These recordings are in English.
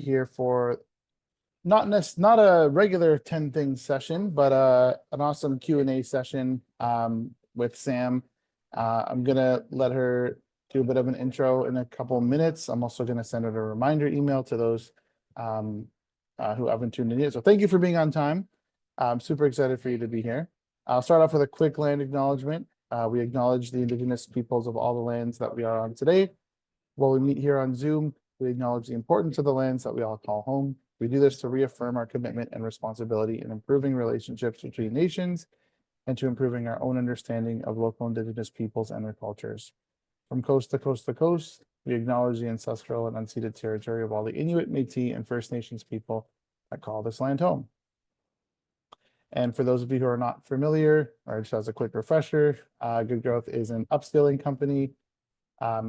here for not a regular 10 things session, but an awesome Q&A session with Sam. I'm gonna let her do a bit of an intro in a couple of minutes. I'm also gonna send out a reminder email to those um, who haven't tuned in yet. So thank you for being on time. I'm super excited for you to be here. I'll start off with a quick land acknowledgement. We acknowledge the indigenous peoples of all the lands that we are on today. While we meet here on Zoom, we acknowledge the importance of the lands that we all call home. We do this to reaffirm our commitment and responsibility in improving relationships between nations and to improving our own understanding of local indigenous peoples and their cultures. From coast to coast to coast, we acknowledge the ancestral and unceded territory of all the Inuit, Métis, and First Nations people that call this land home. And for those of you who are not familiar, or just as a quick refresher, Good Growth is an upskilling company.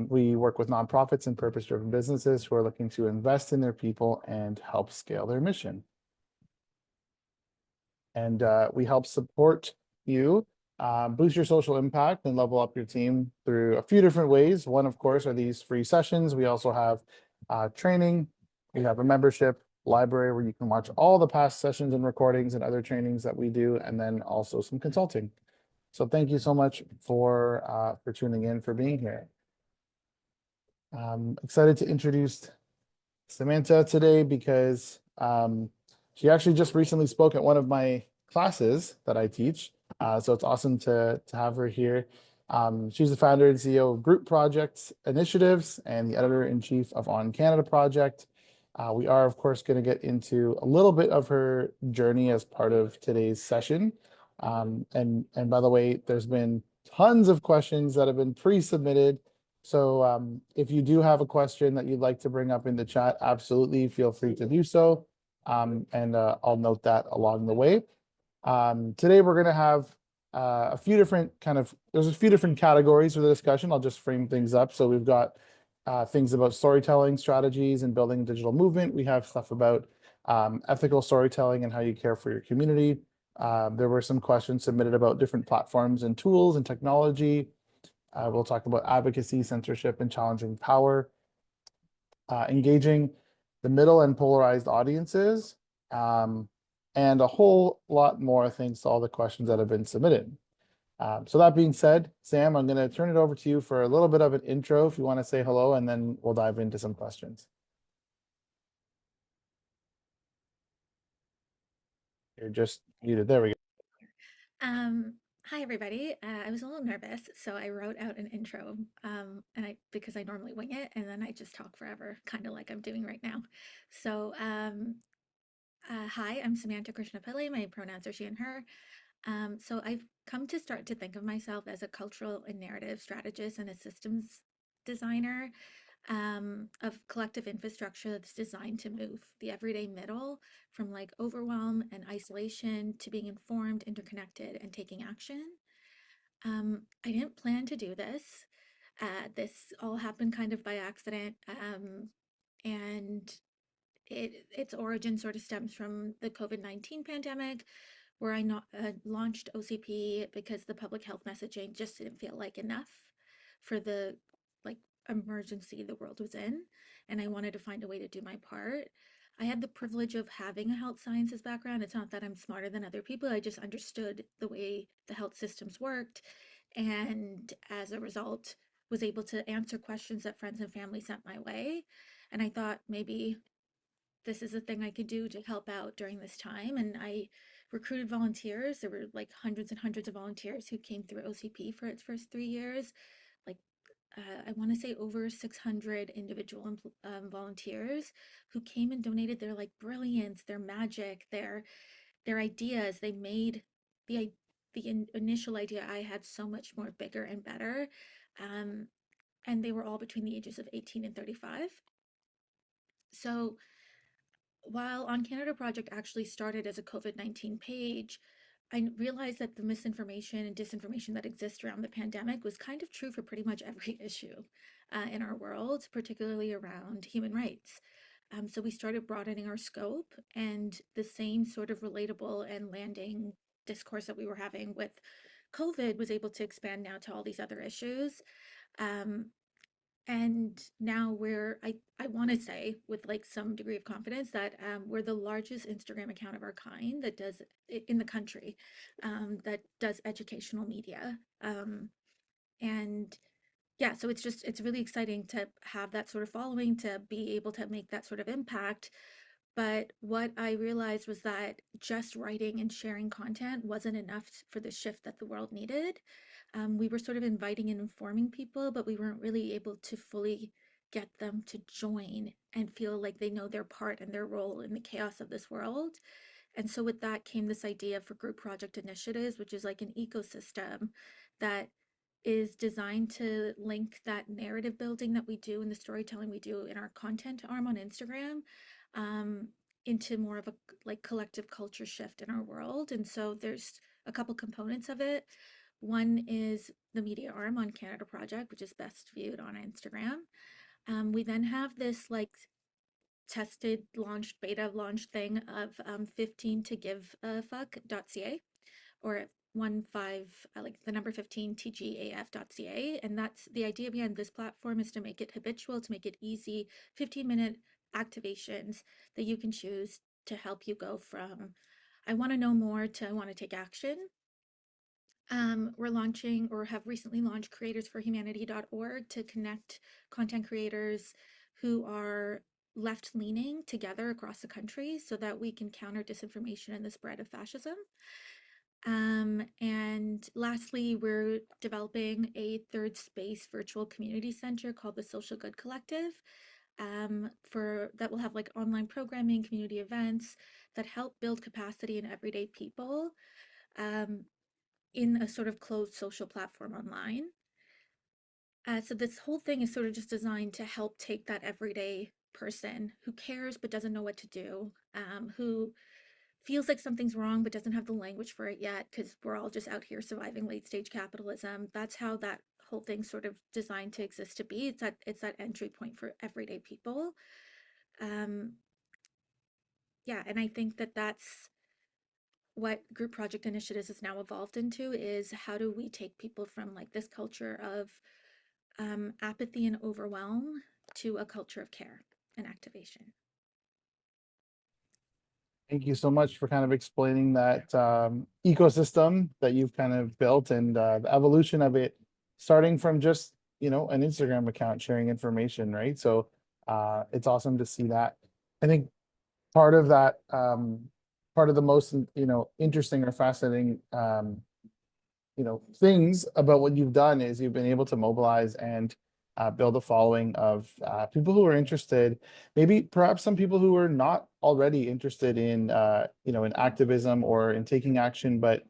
We work with nonprofits and purpose-driven businesses who are looking to invest in their people and help scale their mission. And we help support you boost your social impact and level up your team through a few different ways. One, of course, are these free sessions. We also have training. We have a membership library where you can watch all the past sessions and recordings and other trainings that we do, and then also some consulting. So thank you so much for tuning in, for being here. I'm excited to introduce Samanta today because she actually just recently spoke at one of my classes that I teach. So it's awesome to have her here. She's the founder and CEO of Group Projects Initiatives and the editor-in-chief of On Canada Project. We are, of course, going to get into a little bit of her journey as part of today's session. And by the way, there's been tons of questions that have been pre-submitted. So if you do have a question that you'd like to bring up in the chat, absolutely feel free to do so. And I'll note that along the way. Today we're going to have a few different there's a few different categories for the discussion. I'll just frame things up. So we've got things about storytelling strategies and building a digital movement. We have stuff about ethical storytelling and how you care for your community. There were some questions submitted about different platforms and tools and technology. We'll talk about advocacy, censorship, and challenging power, engaging the middle and polarized audiences, and a whole lot more thanks to all the questions that have been submitted. So that being said, Sam, I'm going to turn it over to you for a little bit of an intro if you want to say hello, and then we'll dive into some questions. You're just muted. There we go. Hi everybody. I was a little nervous, so I wrote out an intro, because I normally wing it, and then I just talk forever, kind of like I'm doing right now. So, hi, I'm Samanta Krishnapillai. My pronouns are she and her. So I've come to start to think of myself as a cultural and narrative strategist and a systems designer of collective infrastructure that's designed to move the everyday middle from like overwhelm and isolation to being informed, interconnected, and taking action. I didn't plan to do this. This all happened kind of by accident, and its origin sort of stems from the COVID-19 pandemic, where I not, launched OCP because the public health messaging just didn't feel like enough for the like emergency the world was in, and I wanted to find a way to do my part. I had the privilege of having a health sciences background. It's not that I'm smarter than other people. I just understood the way the health systems worked, and as a result, was able to answer questions that friends and family sent my way. And I thought maybe this is a thing I could do to help out during this time. And I recruited volunteers. There were like hundreds and hundreds of volunteers who came through OCP for its first 3 years. Like, I want to say over 600 individual volunteers who came and donated their like brilliance, their magic, their ideas. They made the initial idea I had so much more bigger and better. Um, and they were all between the ages of 18 and 35. So while On Canada Project actually started as a COVID-19 page, I realized that the misinformation and disinformation that exists around the pandemic was kind of true for pretty much every issue in our world, particularly around human rights. So we started broadening our scope, and the same sort of relatable and landing discourse that we were having with COVID was able to expand now to all these other issues. Um, And now I want to say with like some degree of confidence that we're the largest Instagram account of our kind that does in the country, that does educational media. And yeah, so it's really exciting to have that sort of following, to be able to make that sort of impact. But what I realized was that just writing and sharing content wasn't enough for the shift that the world needed. We were sort of inviting and informing people, but we weren't really able to fully get them to join and feel like they know their part and their role in the chaos of this world. And so with that came this idea for group project initiatives, which is like an ecosystem that is designed to link that narrative building that we do and the storytelling we do in our content arm on Instagram, um, into more of a like collective culture shift in our world. And so there's a couple components of it. One is the media arm on Canada Project, which is best viewed on Instagram. We then have this like tested, launched, beta launched thing of 15 to give a fuck.ca, or 15 like the number 15 tgaf.ca. And that's the idea behind this platform, is to make it habitual, to make it easy, 15-minute activations that you can choose to help you go from I want to know more to I want to take action. We're launching, or have recently launched, creatorsforhumanity.org to connect content creators who are left leaning together across the country so that we can counter disinformation and the spread of fascism. And lastly, we're developing a third space virtual community center called the Social Good Collective, for that will have like online programming, community events that help build capacity in everyday people, um, in a sort of closed social platform online. So this whole thing is sort of just designed to help take that everyday person who cares but doesn't know what to do, who feels like something's wrong but doesn't have the language for it yet because we're all just out here surviving late stage capitalism. That's how that whole thing's sort of designed to exist, to be. It's that entry point for everyday people. Um, yeah, and I think that that's what group project initiatives has now evolved into, is how do we take people from like this culture of apathy and overwhelm to a culture of care and activation. Thank you so much for kind of explaining that ecosystem that you've kind of built, and the evolution of it, starting from just, an Instagram account sharing information, right? So it's awesome to see that. I think part of that, part of the most, interesting or fascinating, things about what you've done is you've been able to mobilize and build a following of people who are interested, maybe perhaps some people who are not already interested in, in activism or in taking action, but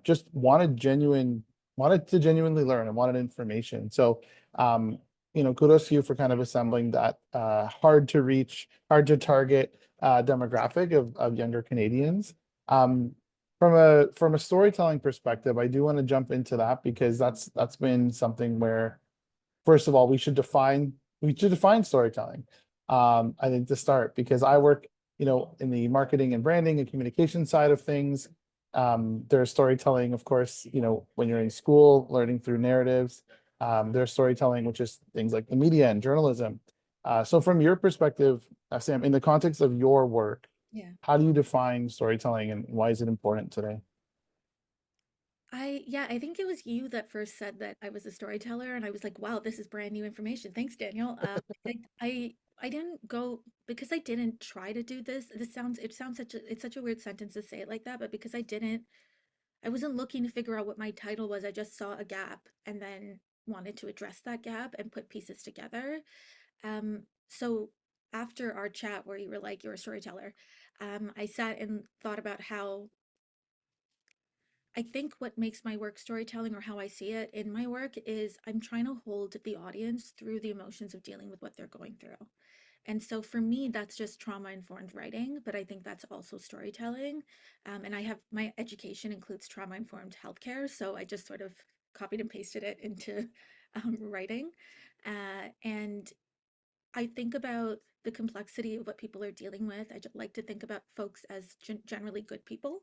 just wanted to genuinely learn and wanted information. So, kudos to you for kind of assembling that hard to reach, hard to target demographic of younger Canadians. Um, from a storytelling perspective, I do want to jump into that because that's been something where, first of all, we should define storytelling. I think, to start, because I work, in the marketing and branding and communication side of things. There's storytelling, of course, when you're in school, learning through narratives. There's storytelling, which is things like the media and journalism. So from your perspective, Sam, in the context of your work, Yeah. how do you define storytelling and why is it important today? Yeah, I think it was you that first said that I was a storyteller, and I was like, wow, this is brand new information. Thanks, Daniel. I didn't go because I didn't try to do this. It sounds such a weird sentence to say it like that, but because I wasn't looking to figure out what my title was. I just saw a gap and then wanted to address that gap and put pieces together. So after our chat where you were like, you're a storyteller, I sat and thought about how I think what makes my work storytelling, or how I see it in my work, is I'm trying to hold the audience through the emotions of dealing with what they're going through. And so for me, that's just trauma informed writing, but I think that's also storytelling. And I have my education includes trauma informed healthcare. So I just sort of copied and pasted it into writing. And I think about the complexity of what people are dealing with. like to think about folks as generally good people,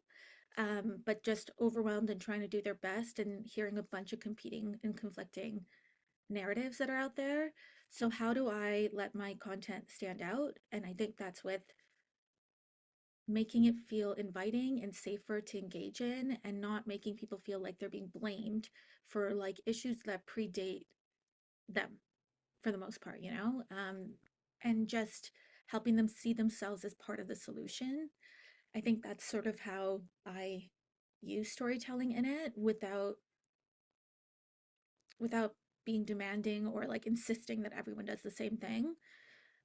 but just overwhelmed and trying to do their best and hearing a bunch of competing and conflicting narratives that are out there. So how do I let my content stand out? And I think that's with making it feel inviting and safer to engage in, and not making people feel like they're being blamed for like issues that predate them for the most part, and just helping them see themselves as part of the solution. I think that's sort of how I use storytelling in it without being demanding or like insisting that everyone does the same thing.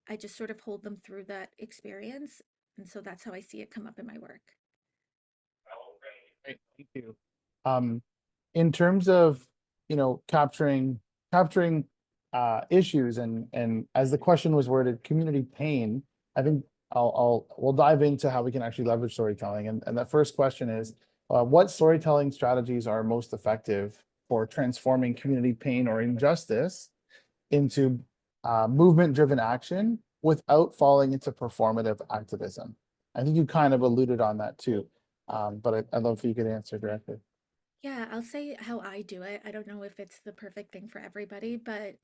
I just sort of hold them through that experience. And so that's how I see it come up in my work. Great, thank you. Um, in terms of, capturing issues and as the question was worded, community pain, I think we'll dive into how we can actually leverage storytelling. And the first question is, what storytelling strategies are most effective for transforming community pain or injustice into movement-driven action without falling into performative activism? I think you kind of alluded on that too, but I'd love if you could answer directly. Yeah, I'll say how I do it. I don't know if it's the perfect thing for everybody, but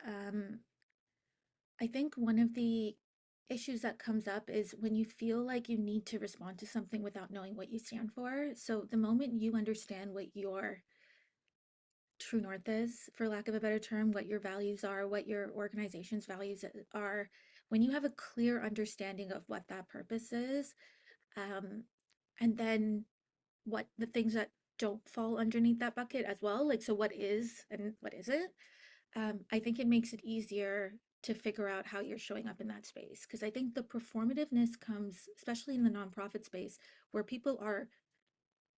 I think one of the issues that comes up is when you feel like you need to respond to something without knowing what you stand for. So the moment you understand what your true north is, for lack of a better term, what your values are, what your organization's values are, when you have a clear understanding of what that purpose is, um, and then what the things that don't fall underneath that bucket as well, like, so what is and what isn't, I think it makes it easier to figure out how you're showing up in that space. Because I think the performativeness comes, especially in the nonprofit space, where people are,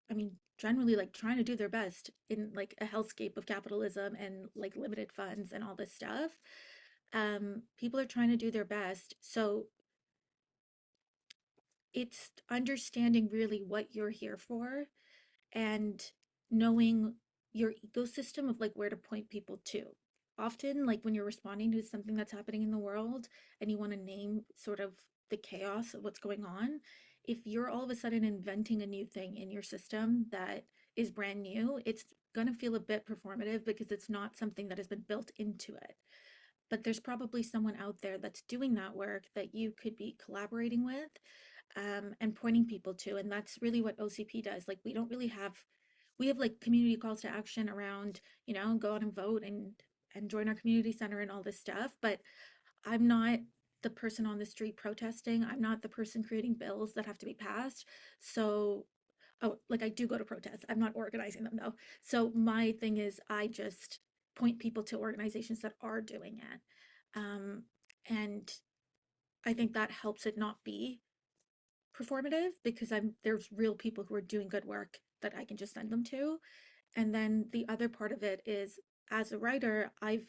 I mean, generally like trying to do their best in like a hellscape of capitalism and like limited funds and all this stuff. People are trying to do their best. So it's understanding really what you're here for and knowing your ecosystem of like where to point people to. Often, like when you're responding to something that's happening in the world and you want to name sort of the chaos of what's going on, if you're all of a sudden inventing a new thing in your system that is brand new, it's going to feel a bit performative because it's not something that has been built into it. But there's probably someone out there that's doing that work that you could be collaborating with, and pointing people to. And that's really what OCP does. Like, we have like community calls to action around, go out and vote and join our community center and all this stuff. But I'm not the person on the street protesting. I'm not the person creating bills that have to be passed. So, oh, like I do go to protests. I'm not organizing them though. So my thing is I just point people to organizations that are doing it. And I think that helps it not be performative because there's real people who are doing good work that I can just send them to. And then the other part of it is, as a writer, I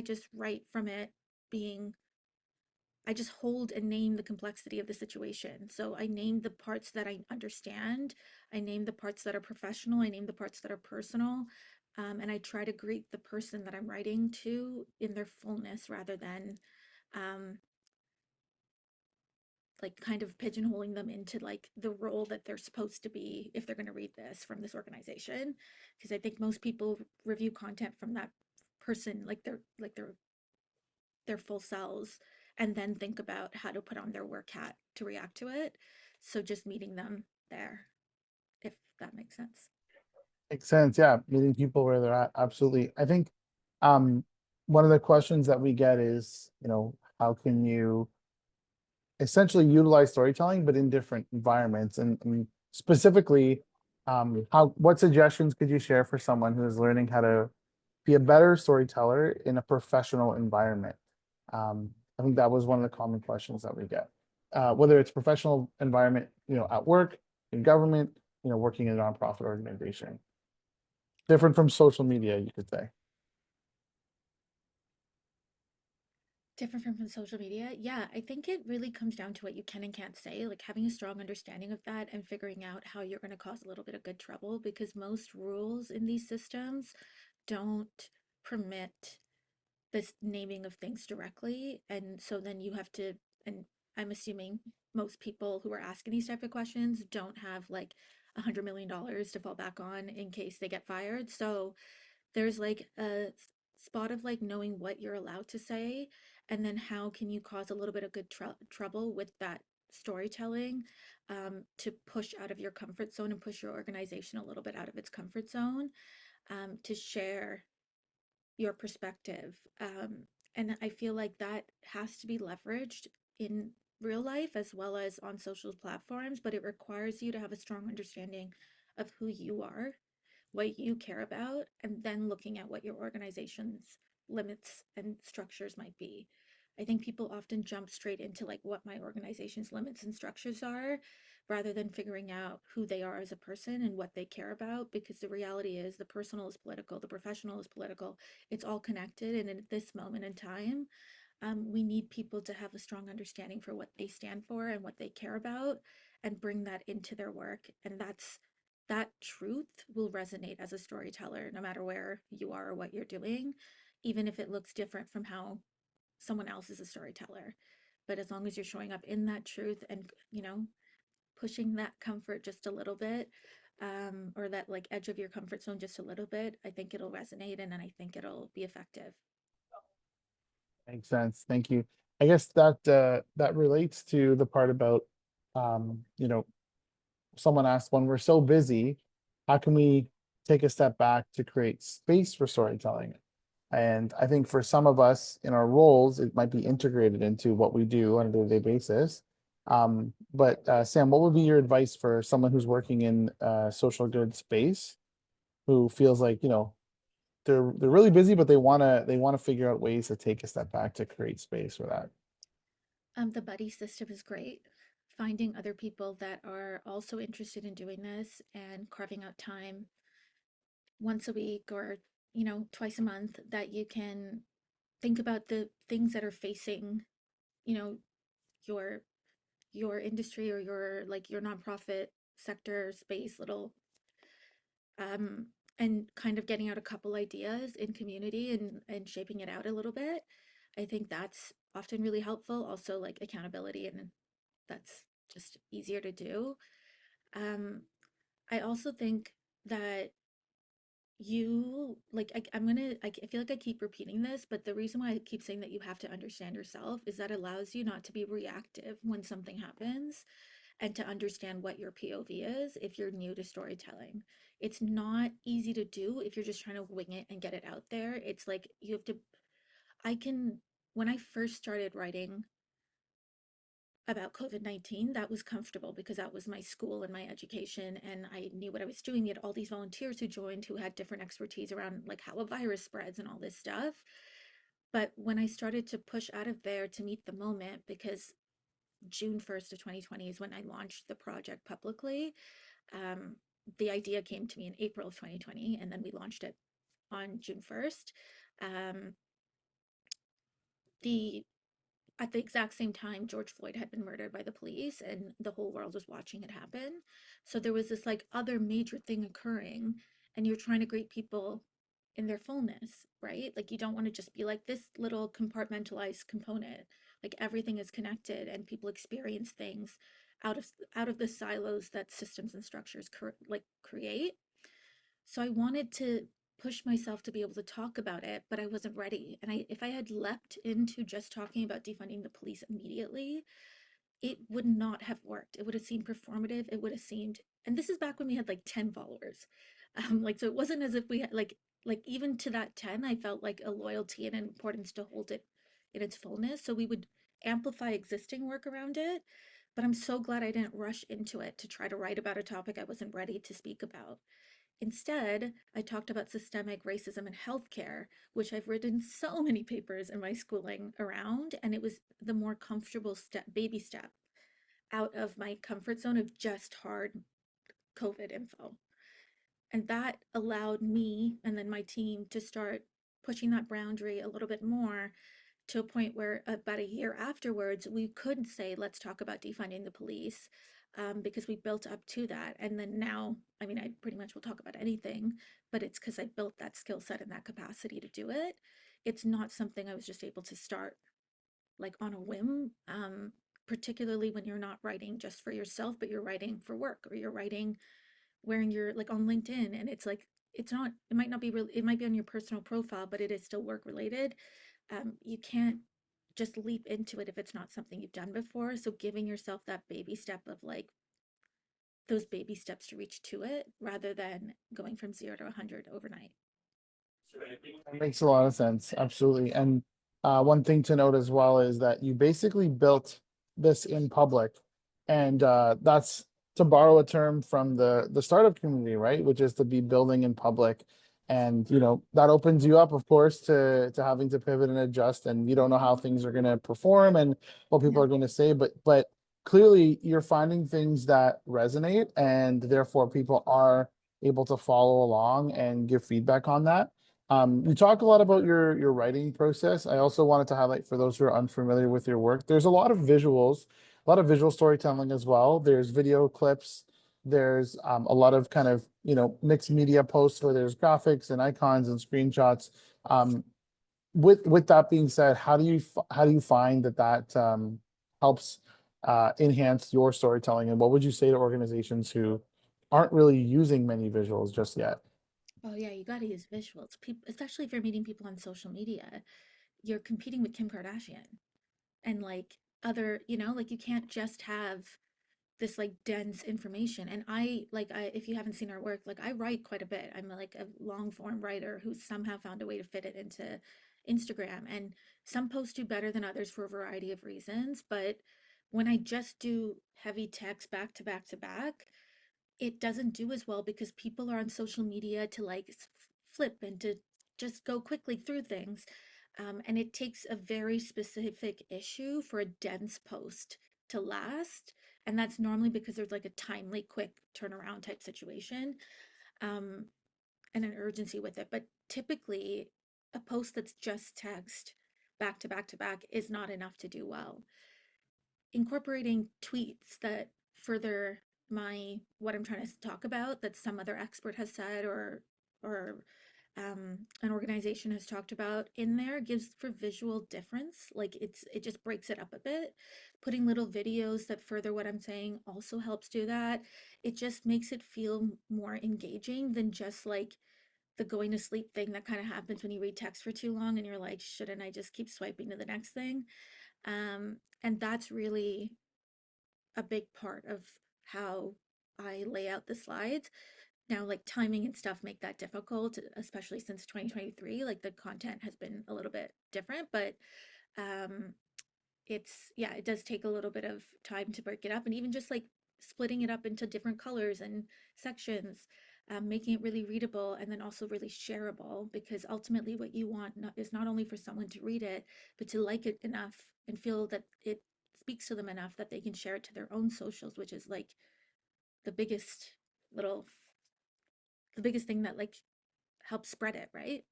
just write from it being, I just hold and name the complexity of the situation. So I name the parts that I understand, I name the parts that are professional, I name the parts that are personal. And I try to greet the person that I'm writing to in their fullness rather than um, like kind of pigeonholing them into like the role that they're supposed to be if they're going to read this from this organization. Because I think most people review content from that person like their full selves, and then think about how to put on their work hat to react to it. So just meeting them there, if that makes sense. Makes sense. Yeah, meeting people where they're at. Absolutely. I think um one of the questions that we get is, how can you essentially utilize storytelling, but in different environments? And specifically, what suggestions could you share for someone who is learning how to be a better storyteller in a professional environment? I think that was one of the common questions that we get. Whether it's professional environment, at work, in government, working in a nonprofit organization. Different from social media, you could say. Different from social media. Yeah, I think it really comes down to what you can and can't say, like having a strong understanding of that and figuring out how you're going to cause a little bit of good trouble, because most rules in these systems don't permit this naming of things directly. And so then you have to, and I'm assuming most people who are asking these type of questions don't have like $100 million to fall back on in case they get fired. So there's like a spot of like knowing what you're allowed to say, and then how can you cause a little bit of good trouble with that storytelling, to push out of your comfort zone and push your organization a little bit out of its comfort zone, to share your perspective. And I feel like that has to be leveraged in real life as well as on social platforms, but it requires you to have a strong understanding of who you are, what you care about, and then looking at what your organization's limits and structures might be. I think people often jump straight into like what my organization's limits and structures are rather than figuring out who they are as a person and what they care about, because the reality is the personal is political, the professional is political, it's all connected. And at this moment in time, we need people to have a strong understanding for what they stand for and what they care about and bring that into their work. And that truth will resonate as a storyteller, no matter where you are or what you're doing, even if it looks different from how someone else is a storyteller. But as long as you're showing up in that truth and, pushing that comfort just a little bit, or that like edge of your comfort zone just a little bit, I think it'll resonate and then I think it'll be effective. Makes sense. Thank you. I guess that that relates to the part about you know, someone asked, when we're so busy, how can we take a step back to create space for storytelling? And I think for some of us in our roles, it might be integrated into what we do on a day-to-day basis. But Sam, what would be your advice for someone who's working in social good space, who feels like, they're really busy, but they wanna figure out ways to take a step back to create space for that. The buddy system is great. Finding other people that are also interested in doing this and carving out time once a week or, twice a month that you can think about the things that are facing, you know, your your industry or your like your nonprofit sector space little, um and kind of getting out a couple ideas in community and shaping it out a little bit. I think that's often really helpful. Also like accountability, and that's just easier to do. um I also think that you like I feel like I keep repeating this, but the reason why I keep saying that you have to understand yourself is that allows you not to be reactive when something happens and to understand what your POV is if you're new to storytelling. It's not easy to do if you're just trying to wing it and get it out there. It's like you have to, I can, when I first started writing about COVID-19, that was comfortable because that was my school and my education, and I knew what I was doing. We had all these volunteers who joined who had different expertise around like how a virus spreads and all this stuff. But when I started to push out of there to meet the moment, because June 1st of 2020 is when I launched the project publicly. Um, the idea came to me in April of 2020, and then we launched it on June 1st. Um, the At the exact same time, George Floyd had been murdered by the police, and the whole world was watching it happen. So there was this like other major thing occurring, and you're trying to greet people in their fullness, right? Like you don't want to just be like this little compartmentalized component. Like everything is connected, and people experience things out of the silos that systems and structures create. So I wanted to push myself to be able to talk about it, but I wasn't ready. And if I had leapt into just talking about defunding the police immediately, it would not have worked. It would have seemed performative. It would have seemed, and this is back when we had like 10 followers. So it wasn't as if we had like even to that 10, I felt like a loyalty and an importance to hold it in its fullness. So we would amplify existing work around it. But I'm so glad I didn't rush into it to try to write about a topic I wasn't ready to speak about. Instead, I talked about systemic racism in healthcare, which I've written so many papers in my schooling around, and it was the more comfortable baby step out of my comfort zone of just hard COVID info. And that allowed me and then my team to start pushing that boundary a little bit more, to a point where about a year afterwards, we could say, let's talk about defunding the police, because we built up to that. And then now, I mean, I pretty much will talk about anything, but it's because I built that skill set and that capacity to do it. It's not something I was just able to start like on a whim, particularly when you're not writing just for yourself, but you're writing for work, or you're writing wearing your like on LinkedIn, and it's like it's not, it might not be real, it might be on your personal profile, but it is still work related. You can't just leap into it if it's not something you've done before. So giving yourself that baby step of like those baby steps to reach to it rather than going from 0 to 100 overnight. That makes a lot of sense. Absolutely. And one thing to note as well is that you basically built this in public. And that's to borrow a term from the startup community, right? Which is to be building in public. And that opens you up, of course, to having to pivot and adjust. And you don't know how things are going to perform and what people Yeah. are going to say. But clearly you're finding things that resonate, and therefore people are able to follow along and give feedback on that. You talk a lot about your writing process. I also wanted to highlight for those who are unfamiliar with your work, there's a lot of visuals, a lot of visual storytelling as well. There's video clips, there's a lot of kind of mixed media posts where there's graphics and icons and screenshots. Um, with that being said, how do you find that helps enhance your storytelling? And what would you say to organizations who aren't really using many visuals just yet? Oh yeah, you got to use visuals. People, especially if you're meeting people on social media, you're competing with Kim Kardashian and like other, like you can't just have this like dense information. And I if you haven't seen our work, like I write quite a bit. I'm like a long form writer who somehow found a way to fit it into Instagram. And some posts do better than others for a variety of reasons, but when I just do heavy text back to back to back, it doesn't do as well because people are on social media to like flip and to just go quickly through things. And it takes a very specific issue for a dense post to last. And that's normally because there's like a timely, quick turnaround type situation, um, and an urgency with it. But typically, a post that's just text back to back to back is not enough to do well. Incorporating tweets that further my what I'm trying to talk about that some other expert has said or an organization has talked about in there gives for visual difference. Like it just breaks it up a bit. Putting little videos that further what I'm saying also helps do that. It just makes it feel more engaging than just like the going to sleep thing that kind of happens when you read text for too long and you're like, shouldn't I just keep swiping to the next thing? And that's really a big part of how I lay out the slides. Now, like timing and stuff make that difficult, especially since 2023. Like the content has been a little bit different, but um, yeah, it does take a little bit of time to break it up, and even just like splitting it up into different colors and sections, making it really readable and then also really shareable. Because ultimately, what you want is not only for someone to read it, but to like it enough and feel that it speaks to them enough that they can share it to their own socials, which is like the biggest little, the biggest thing that like helps spread it, right?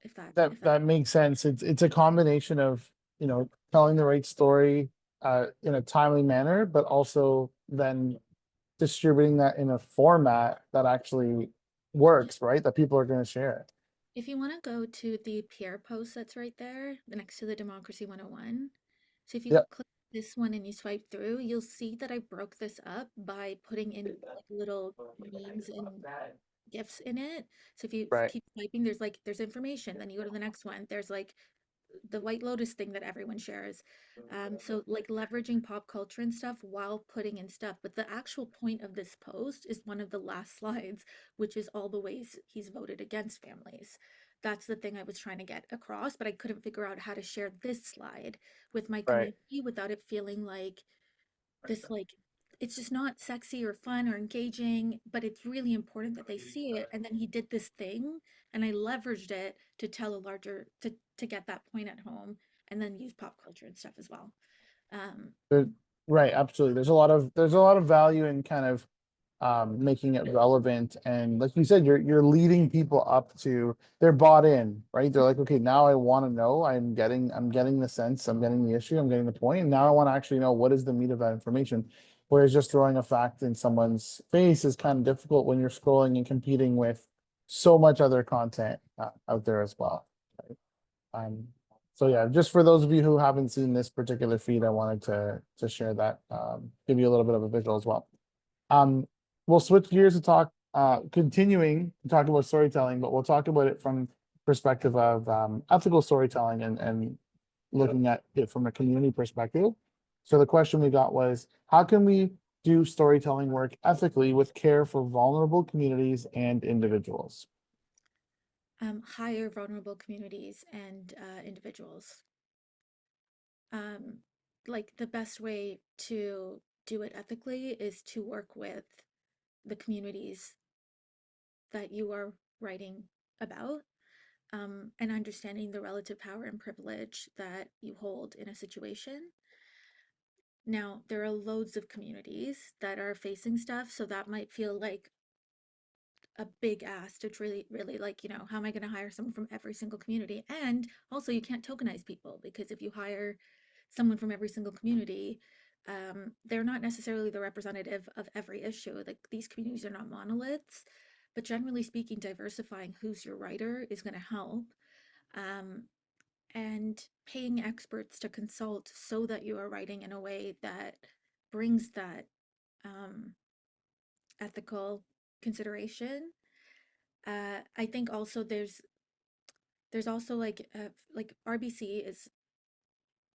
If that, That if that, that makes sense. It's a combination of, telling the right story in a timely manner, but also then distributing that in a format that actually works, right? That people are going to share. if you want to go to the PR post that's right there, next to the Democracy 101. So if you Yep. click this one and you swipe through, you'll see that I broke this up by putting in like little memes and GIFs in it. So if you Right. keep swiping, there's information. Then you go to the next one. There's like the White Lotus thing that everyone shares. So like leveraging pop culture and stuff while putting in stuff. But the actual point of this post is one of the last slides, which is all the ways he's voted against families. That's the thing I was trying to get across, but I couldn't figure out how to share this slide with my Right. community without it feeling like this like it's just not sexy or fun or engaging, but it's really important that they see it. And then he did this thing, and I leveraged it to tell a larger to get that point at home, and then use pop culture and stuff as well. Um, There- right. Absolutely. There's a lot of value in kind of making it relevant. And like you said, you're leading people up to, they're bought in, right? They're like, okay, now I want to know. I'm getting the sense, I'm getting the issue, I'm getting the point. And now I want to actually know what is the meat of that information. Whereas just throwing a fact in someone's face is kind of difficult when you're scrolling and competing with so much other content out there as well. Right? So yeah, just for those of you who haven't seen this particular feed, I wanted to share that, give you a little bit of a visual as well. Um, we'll switch gears to talk, continuing to talk about storytelling, but we'll talk about it from perspective of ethical storytelling and looking at it from a community perspective. So the question we got was, how can we do storytelling work ethically with care for vulnerable communities and individuals? Hire vulnerable communities and individuals. Um, like the best way to do it ethically is to work with the communities that you are writing about, and understanding the relative power and privilege that you hold in a situation. Now, there are loads of communities that are facing stuff, so that might feel like a big ask to really like, how am I going to hire someone from every single community? And also, you can't tokenize people because if you hire someone from every single community, they're not necessarily the representative of every issue. Like these communities are not monoliths, but generally speaking, diversifying who's your writer is going to help. Um, and paying experts to consult so that you are writing in a way that brings that um, ethical consideration. I think also there's also like RBC is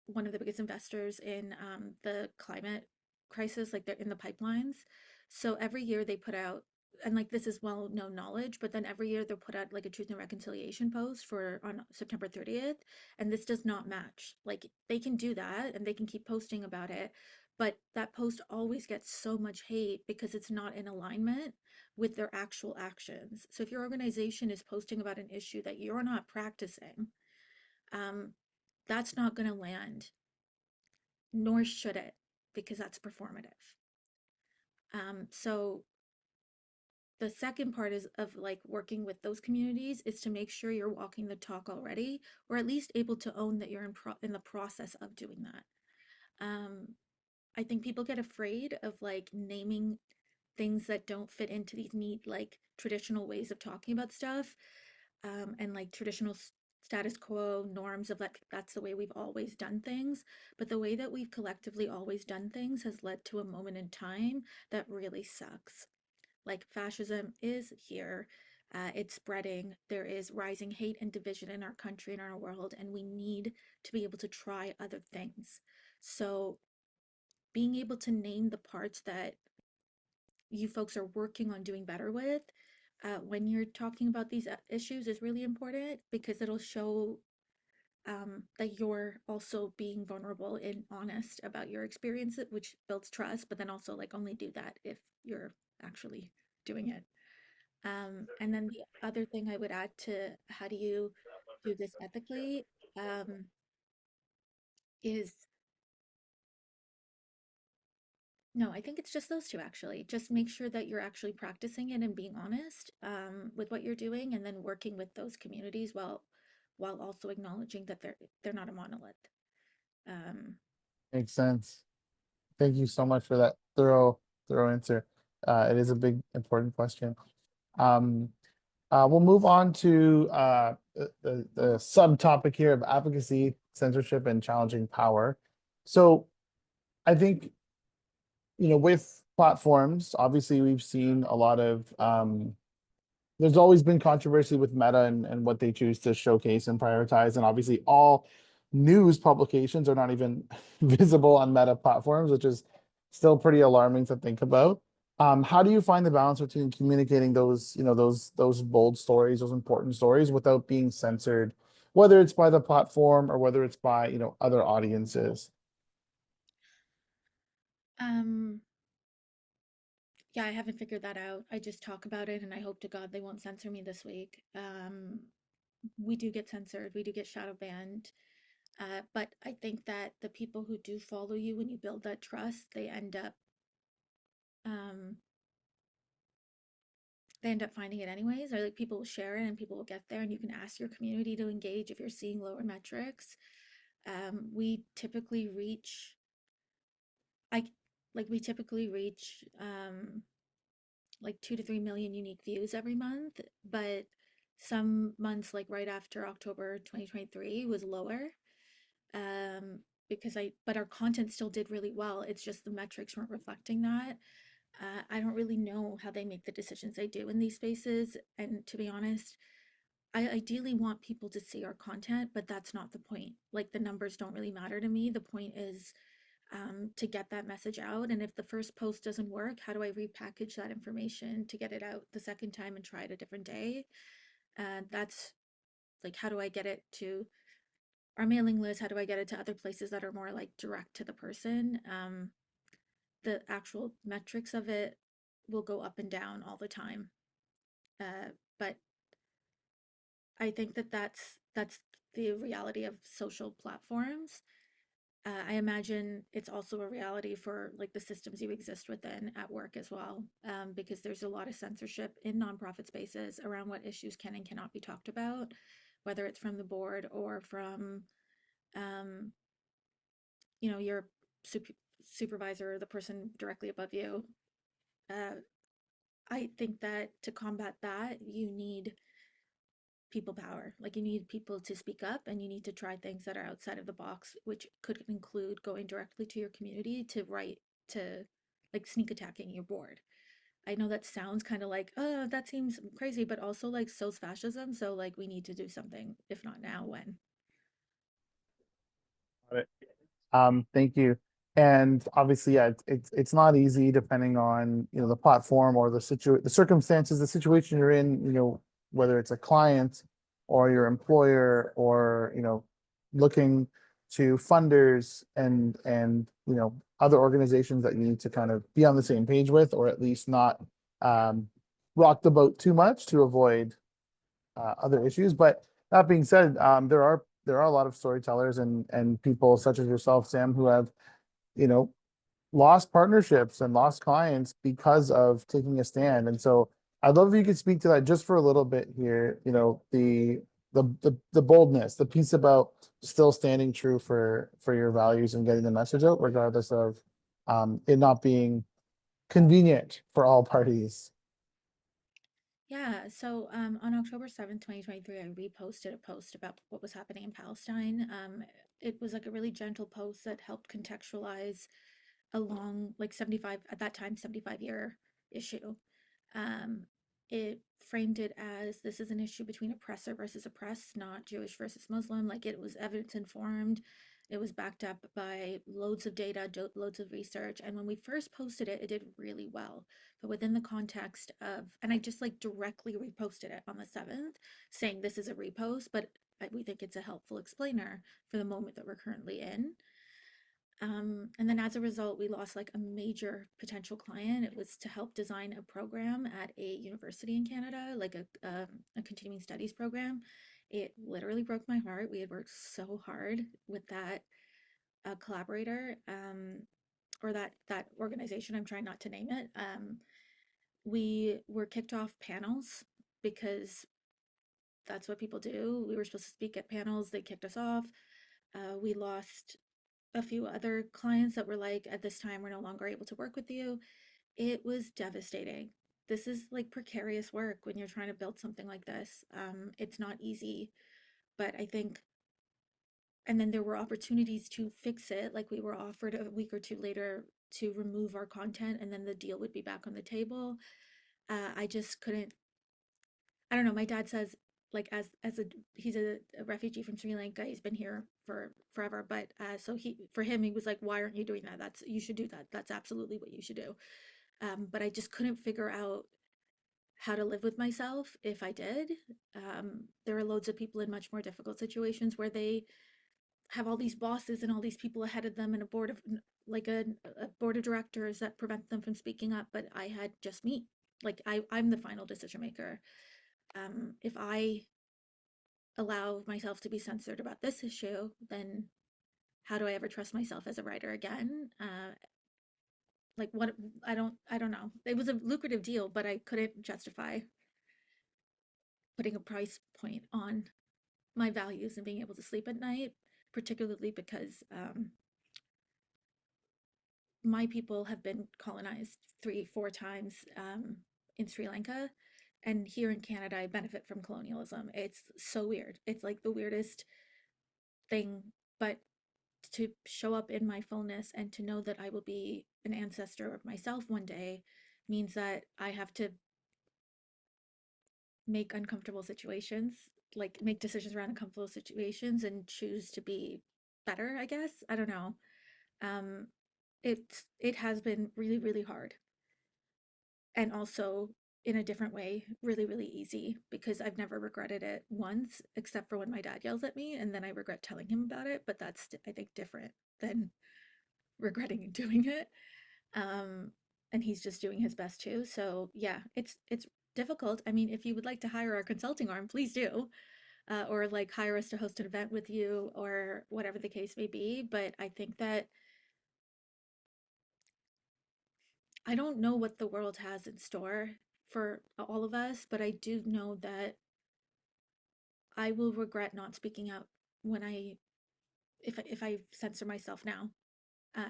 one of the biggest investors in the climate crisis, like they're in the pipelines. So every year they put out, and like this is well known knowledge, but then every year they'll put out like a truth and reconciliation post for on September 30th, and this does not match. Like they can do that and they can keep posting about it, but that post always gets so much hate because it's not in alignment with their actual actions. So if your organization is posting about an issue that you're not practicing, um, that's not going to land, nor should it, because that's performative. So the second part is of like working with those communities is to make sure you're walking the talk already, or at least able to own that you're in the process of doing that. I think people get afraid of like naming things that don't fit into these neat like traditional ways of talking about stuff, and like traditional status quo norms of like that's the way we've always done things. But the way that we've collectively always done things has led to a moment in time that really sucks. Like fascism is here. It's spreading. There is rising hate and division in our country and our world, and we need to be able to try other things. So, being able to name the parts that you folks are working on doing better with, when you're talking about these issues is really important because it'll show that you're also being vulnerable and honest about your experience, which builds trust, but then also like only do that if you're actually doing it. And then the other thing I would add to how do you do this ethically, is no, I think it's just those two actually. Just make sure that you're actually practicing it and being honest with what you're doing, and then working with those communities while also acknowledging that they're not a monolith. Um, Makes sense. Thank you so much for that thorough answer. It is a big important question. Um, we'll move on to the subtopic here of advocacy, censorship, and challenging power. So I think, with platforms, obviously we've seen a lot of there's always been controversy with Meta and what they choose to showcase and prioritize. And obviously all news publications are not even visible on Meta platforms, which is still pretty alarming to think about. How do you find the balance between communicating those bold stories, those important stories without being censored, whether it's by the platform or whether it's by, other audiences? um, yeah, I haven't figured that out. I just talk about it and I hope to God they won't censor me this week. We do get censored, we do get shadow banned. But I think that the people who do follow you when you build that trust, um, they end up finding it anyways, or like people will share it and people will get there, and you can ask your community to engage if you're seeing lower metrics. We typically reach, I we typically reach like 2 to 3 million unique views every month, but some months, like right after October 2023, was lower. Um, but our content still did really well. It's just the metrics weren't reflecting that. I don't really know how they make the decisions they do in these spaces. And to be honest, I ideally want people to see our content, but that's not the point. Like the numbers don't really matter to me. The point is to get that message out. And if the first post doesn't work, how do I repackage that information to get it out the second time and try it a different day? That's like, how do I get it to our mailing list? How do I get it to other places that are more like direct to the person? The actual metrics of it will go up and down all the time. But I think that that's the reality of social platforms. I imagine it's also a reality for like the systems you exist within at work as well, because there's a lot of censorship in nonprofit spaces around what issues can and cannot be talked about, whether it's from the board or from, um, your super supervisor or the person directly above you. Uh, I think that to combat that, you need people power. Like you need people to speak up and you need to try things that are outside of the box, which could include going directly to your community to write to like sneak attacking your board. I know that sounds kind of like, oh, that seems crazy, but also like so's fascism. So like we need to do something, if not now, when? Got it. Thank you. And obviously, yeah, it's not easy depending on, the platform or the circumstances, the situation you're in, whether it's a client or your employer or, looking to funders and other organizations that you need to kind of be on the same page with, or at least not rock the boat too much to avoid other issues. But that being said, there are a lot of storytellers and people such as yourself, Sam, who have you know lost partnerships and lost clients because of taking a stand. And so I'd love if you could speak to that just for a little bit here. The boldness, the piece about still standing true for your values and getting the message out, regardless of it not being convenient for all parties. Yeah, so on October 7th, 2023, I reposted a post about what was happening in Palestine. It was like a really gentle post that helped contextualize a long, like 75, at that time, 75-year issue. Um, it framed it as this is an issue between oppressor versus oppressed, not Jewish versus Muslim. Like it was evidence informed. It was backed up by loads of data, loads of research. And when we first posted it, it did really well. But within the context of, and I just like directly reposted it on the 7th, saying this is a repost, but we think it's a helpful explainer for the moment that we're currently in. And then as a result, we lost like a major potential client. It was to help design a program at a university in Canada, like a continuing studies program. It literally broke my heart. We had worked so hard with that collaborator, or that organization. I'm trying not to name it. We were kicked off panels because that's what people do. We were supposed to speak at panels. They kicked us off. We lost a few other clients that were like, at this time, we're no longer able to work with you. It was devastating. This is like precarious work when you're trying to build something like this. It's not easy, but I think, and then there were opportunities to fix it. Like we were offered a week or two later to remove our content, and then the deal would be back on the table. I just couldn't. I don't know. My dad says like as a he's a refugee from Sri Lanka. He's been here for forever, but so he for him he was like, why aren't you doing that? That's you should do that. That's absolutely what you should do. But I just couldn't figure out how to live with myself if I did. There are loads of people in much more difficult situations where they have all these bosses and all these people ahead of them and a board of like a board of directors that prevent them from speaking up. But I had just me. Like I'm the final decision maker. If I allow myself to be censored about this issue, then how do I ever trust myself as a writer again? Like what I don't know. It was a lucrative deal, but I couldn't justify putting a price point on my values and being able to sleep at night, particularly because my people have been colonized 3, 4 times in Sri Lanka. And here in Canada, I benefit from colonialism. It's so weird. It's like the weirdest thing, but to show up in my fullness and to know that I will be an ancestor of myself one day means that I have to make uncomfortable situations, like make decisions around uncomfortable situations and choose to be better, I guess. I don't know. Um, it has been really, really hard. And also in a different way, really, really easy because I've never regretted it once, except for when my dad yells at me and then I regret telling him about it. But that's, I think, different than regretting doing it. Um, and he's just doing his best too. So yeah, it's difficult. I mean, if you would like to hire our consulting arm, please do, or like hire us to host an event with you, or whatever the case may be. But I think that I don't know what the world has in store for all of us, but I do know that I will regret not speaking out when if I censor myself now.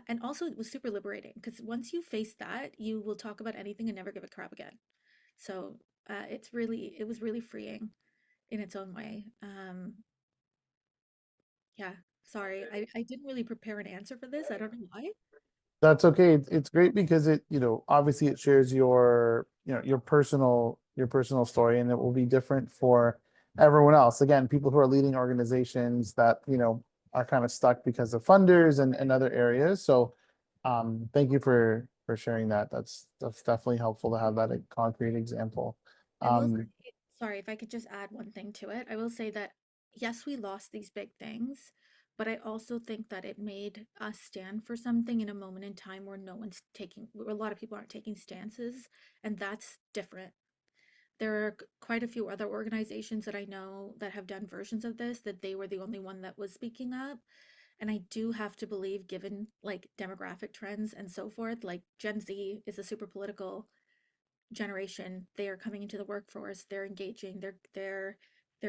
And also, it was super liberating because once you face that, you will talk about anything and never give a crap again. So it was really freeing in its own way. Yeah, sorry, I didn't really prepare an answer for this. I don't know why. That's okay. It's great because it, obviously it shares your, your personal story, and it will be different for everyone else. Again, people who are leading organizations that, are kind of stuck because of funders and other areas. So, thank you for sharing that. That's definitely helpful to have that concrete example. I will Um, say, sorry, if I could just add one thing to it. I will say that yes, we lost these big things, but I also think that it made us stand for something in a moment in time where no one's taking, where a lot of people aren't taking stances, and that's different. There are quite a few other organizations that I know that have done versions of this, that they were the only one that was speaking up. And I do have to believe, given like demographic trends and so forth, like Gen Z is a super political generation. They are coming into the workforce, they're engaging, they're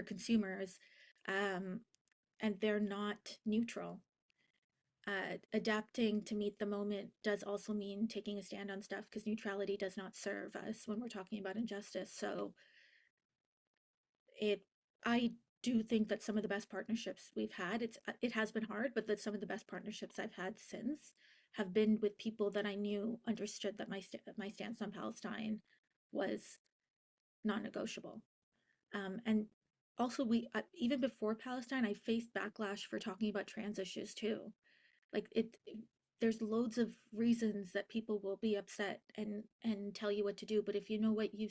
consumers, um, and they're not neutral. Adapting to meet the moment does also mean taking a stand on stuff because neutrality does not serve us when we're talking about injustice. So it, I do think that some of the best partnerships we've had, it has been hard, but that some of the best partnerships I've had since have been with people that I knew understood that my stance on Palestine was non-negotiable. And also, even before Palestine, I faced backlash for talking about trans issues too. Like there's loads of reasons that people will be upset and tell you what to do, but if you know what you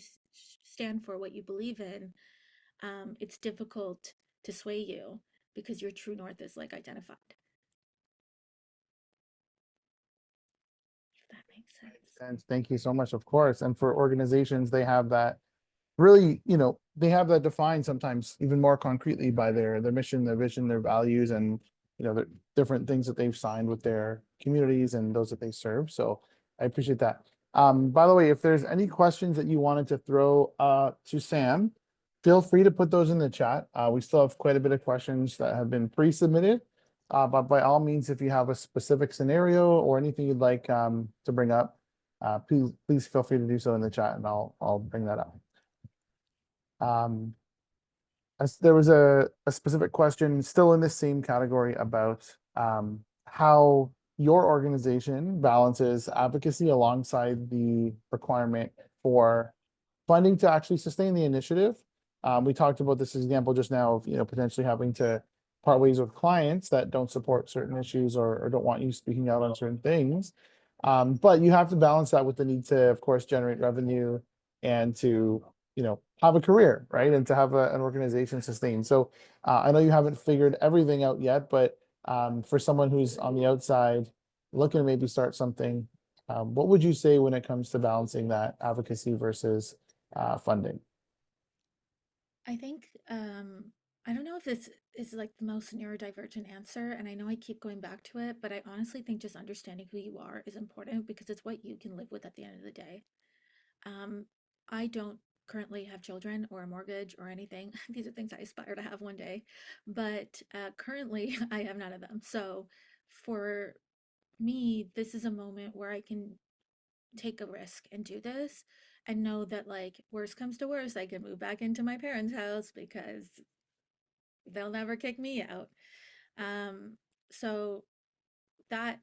stand for, what you believe in, it's difficult to sway you because your true north is like identified. If that makes sense. and thank you so much, of course. And for organizations, they have that really, they have that defined sometimes even more concretely by their mission, their vision, their values, and the different things that they've signed with their communities and those that they serve. So I appreciate that. By the way, if there's any questions that you wanted to throw to Sam, feel free to put those in the chat. We still have quite a bit of questions that have been pre-submitted. But by all means, if you have a specific scenario or anything you'd like to bring up, please feel free to do so in the chat, and I'll bring that up. Um, as there was a specific question still in this same category about how your organization balances advocacy alongside the requirement for funding to actually sustain the initiative. We talked about this example just now of potentially having to part ways with clients that don't support certain issues or don't want you speaking out on certain things. But you have to balance that with the need to, of course, generate revenue and to have a career, right? And to have an organization sustain. So I know you haven't figured everything out yet, but for someone who's on the outside looking to maybe start something, what would you say when it comes to balancing that advocacy versus funding? I think I don't know if this is like the most neurodivergent answer, and I know I keep going back to it, but I honestly think just understanding who you are is important because it's what you can live with at the end of the day. Um, I don't currently have children or a mortgage or anything. These are things I aspire to have one day, but currently I have none of them. So for me, this is a moment where I can take a risk and do this and know that like worst comes to worst, I can move back into my parents' house because they'll never kick me out. Um, so that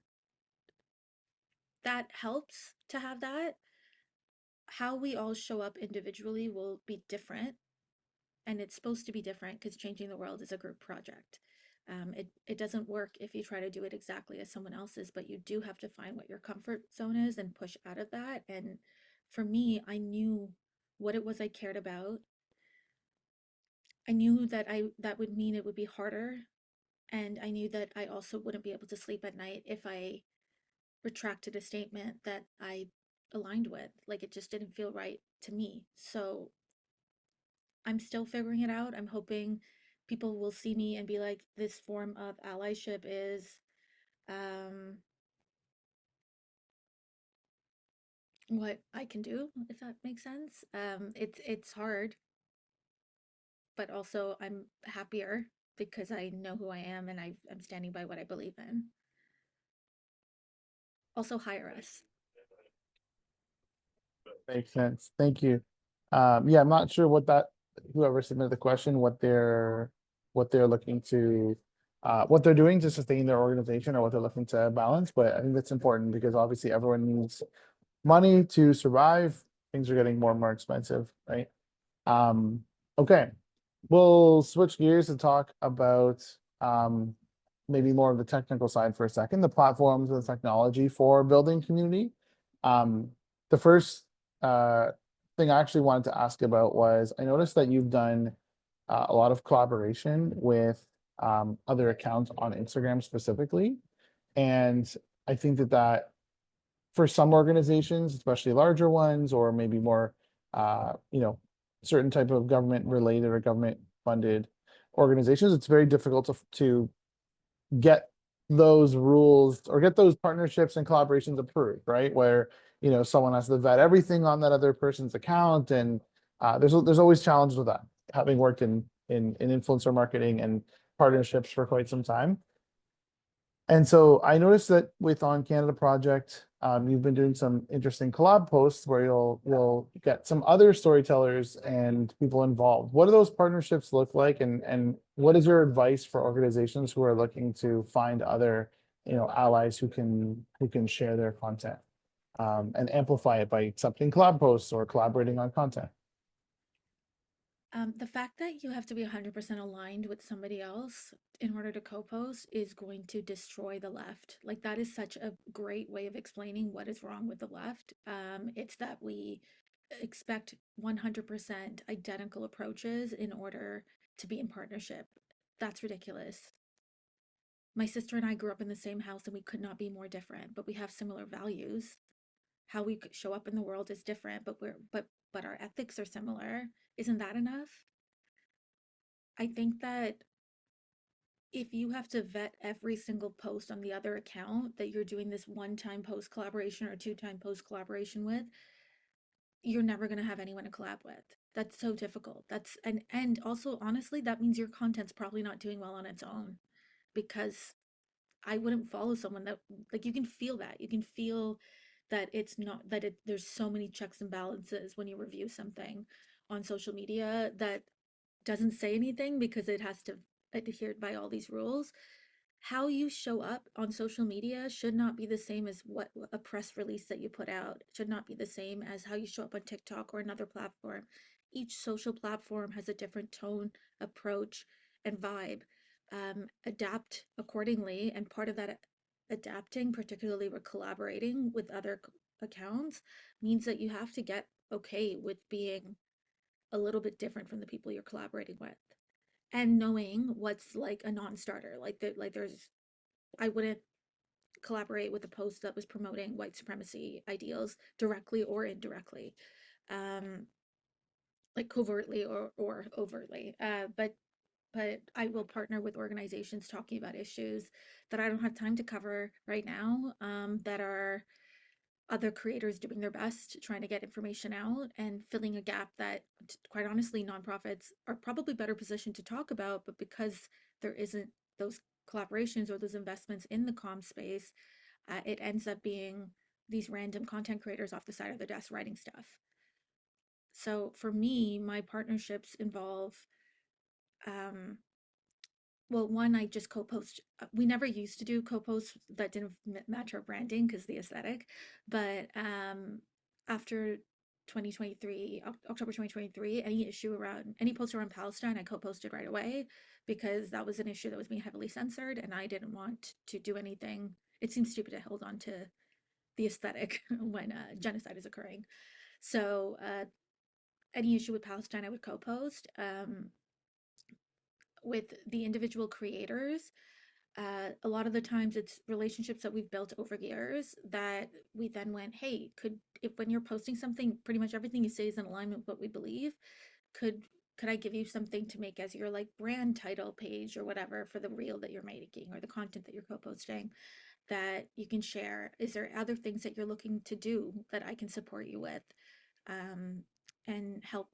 that helps to have that. how we all show up individually will be different, and it's supposed to be different because changing the world is a group project. It doesn't work if you try to do it exactly as someone else's, but you do have to find what your comfort zone is and push out of that. And for me, I knew what it was I cared about. I knew that that would mean it would be harder, and I knew that I also wouldn't be able to sleep at night if I retracted a statement that I aligned with. Like it just didn't feel right to me. So I'm still figuring it out. I'm hoping people will see me and be like, this form of allyship is um, what I can do, if that makes sense. It's hard, but also I'm happier because I know who I am and I'm standing by what I believe in. Also, hire us. Makes sense. Thank you. Yeah, I'm not sure what that whoever submitted the question, what they're looking to what they're doing to sustain their organization or what they're looking to balance. But I think that's important because obviously everyone needs money to survive. Things are getting more and more expensive, right? Um, okay. We'll switch gears and talk about maybe more of the technical side for a second, the platforms and the technology for building community. Um, the first thing I actually wanted to ask about was I noticed that you've done a lot of collaboration with other accounts on Instagram specifically. And I think that for some organizations, especially larger ones, or maybe more, certain type of government related or government funded organizations, it's very difficult to get those rules or get those partnerships and collaborations approved, right? Where, someone has to vet everything on that other person's account. And there's always challenges with that, having worked in influencer marketing and partnerships for quite some time. And so I noticed that with On Canada Project, you've been doing some interesting collab posts where you'll get some other storytellers and people involved. What do those partnerships look like, and what is your advice for organizations who are looking to find other, allies who can share their content and amplify it by accepting collab posts or collaborating on content? The fact that you have to be 100% aligned with somebody else in order to co-post is going to destroy the left. Like that is such a great way of explaining what is wrong with the left. It's that we expect 100% identical approaches in order to be in partnership. That's ridiculous. My sister and I grew up in the same house and we could not be more different, but we have similar values. How we show up in the world is different, but our ethics are similar. Isn't that enough? I think that if you have to vet every single post on the other account that you're doing this one-time post collaboration or two-time post collaboration with, you're never going to have anyone to collab with. That's so difficult. And also honestly, that means your content's probably not doing well on its own, because I wouldn't follow someone that, like, you can feel that. You can feel that it's not that there's so many checks and balances when you review something on social media that doesn't say anything because it has to adhere by all these rules. How you show up on social media should not be the same as what a press release that you put out. It should not be the same as how you show up on TikTok or another platform. Each social platform has a different tone, approach, and vibe. Adapt accordingly, and part of that adapting, particularly with collaborating with other accounts, means that you have to get okay with being a little bit different from the people you're collaborating with, and knowing what's like a non-starter. There's I wouldn't collaborate with a post that was promoting white supremacy ideals directly or indirectly, um like covertly or overtly. But I will partner with organizations talking about issues that I don't have time to cover right now, that are other creators doing their best trying to get information out and filling a gap that, quite honestly, nonprofits are probably better positioned to talk about, but because there isn't those collaborations or those investments in the comm space, it ends up being these random content creators off the side of their desk writing stuff. So for me, my partnerships involve, um, well, one, I just co-post. We never used to do co-posts that didn't match our branding because the aesthetic. But after 2023, October 2023, any issue around any post around Palestine, I co-posted right away because that was an issue that was being heavily censored, and I didn't want to do anything. It seems stupid to hold on to the aesthetic when genocide is occurring. So any issue with Palestine, I would co-post. With the individual creators, a lot of the times it's relationships that we've built over years that we then went, hey, could if when you're posting something, pretty much everything you say is in alignment with what we believe, could could I give you something to make as your like brand title page or whatever for the reel that you're making or the content that you're co-posting that you can share? Is there other things that you're looking to do that I can support you with, um, and help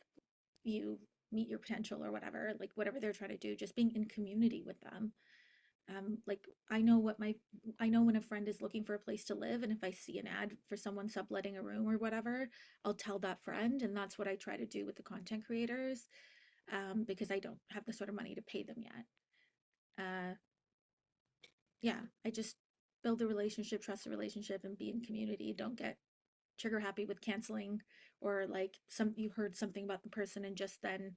you meet your potential or whatever, like whatever they're trying to do, just being in community with them. Like I know when a friend is looking for a place to live, and if I see an ad for someone subletting a room or whatever, I'll tell that friend, and that's what I try to do with the content creators, because I don't have the sort of money to pay them yet. Uh, yeah, I just build a relationship, trust a relationship, and be in community. Don't get trigger happy with canceling or like some you heard something about the person and just then